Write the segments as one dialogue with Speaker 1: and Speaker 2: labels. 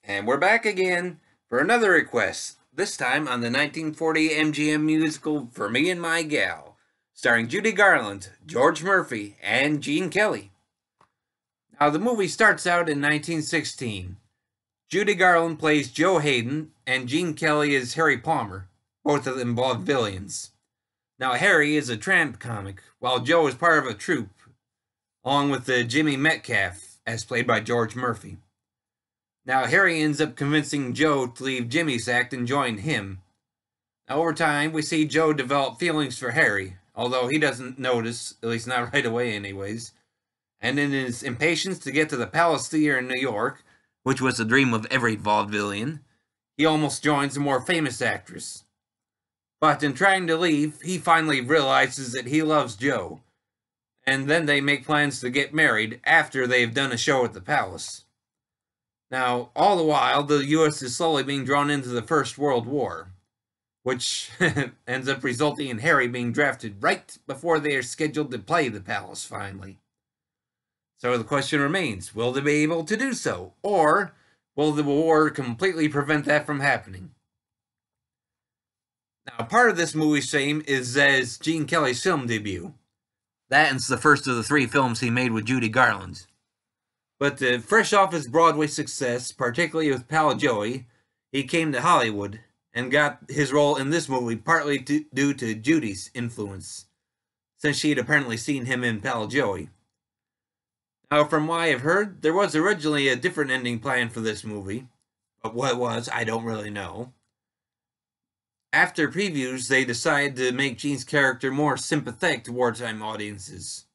Speaker 1: And we're back again for another request, this time on the 1940 MGM musical For Me and My Gal, starring Judy Garland, George Murphy, and Gene Kelly. Now, the movie starts out in 1916. Judy Garland plays Joe Hayden, and Gene Kelly is Harry Palmer, both of them vaudevillians. Now, Harry is a tramp comic, while Joe is part of a troupe, along with Jimmy Metcalf, as played by George Murphy. Now, Harry ends up convincing Joe to leave Jimmy's act and join him. Now, over time, we see Joe develop feelings for Harry, although he doesn't notice, at least not right away anyways. And in his impatience to get to the Palace Theater in New York, which was the dream of every vaudevillian, he almost joins a more famous actress. But in trying to leave, he finally realizes that he loves Joe, and then they make plans to get married after they've done a show at the palace. Now, all the while, the U.S. is slowly being drawn into the First World War, which ends up resulting in Harry being drafted right before they are scheduled to play the palace finally. So the question remains, will they be able to do so, or will the war completely prevent that from happening? Now, part of this movie's fame is as Gene Kelly's film debut. That's the first of the 3 films he made with Judy Garland. But fresh off his Broadway success, particularly with Pal Joey, he came to Hollywood and got his role in this movie partly due to Judy's influence, since she had apparently seen him in Pal Joey. Now, from what I have heard, there was originally a different ending planned for this movie, but what it was, I don't really know. After previews, they decided to make Gene's character more sympathetic to wartime audiences.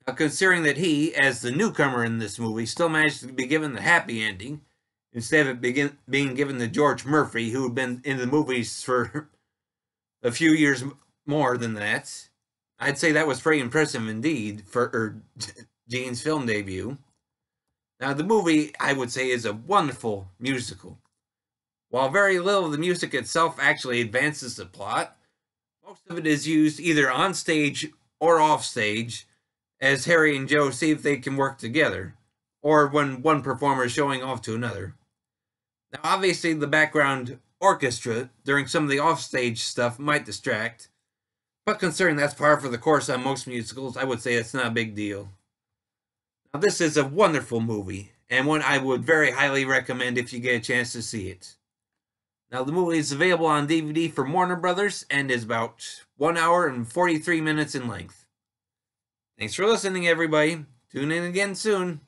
Speaker 1: Now, considering that he, as the newcomer in this movie, still managed to be given the happy ending, instead of it being given to George Murphy, who had been in the movies for a few years more than that, I'd say that was pretty impressive indeed for Gene's film debut. Now, the movie, I would say, is a wonderful musical. While very little of the music itself actually advances the plot, most of it is used either on stage or off stage as Harry and Joe see if they can work together, or when one performer is showing off to another. Now, obviously, the background orchestra during some of the offstage stuff might distract, but considering that's par for the course on most musicals, I would say it's not a big deal. Now, this is a wonderful movie, and one I would very highly recommend if you get a chance to see it. Now, the movie is available on DVD from Warner Brothers and is about 1 hour and 43 minutes in length. Thanks for listening, everybody. Tune in again soon.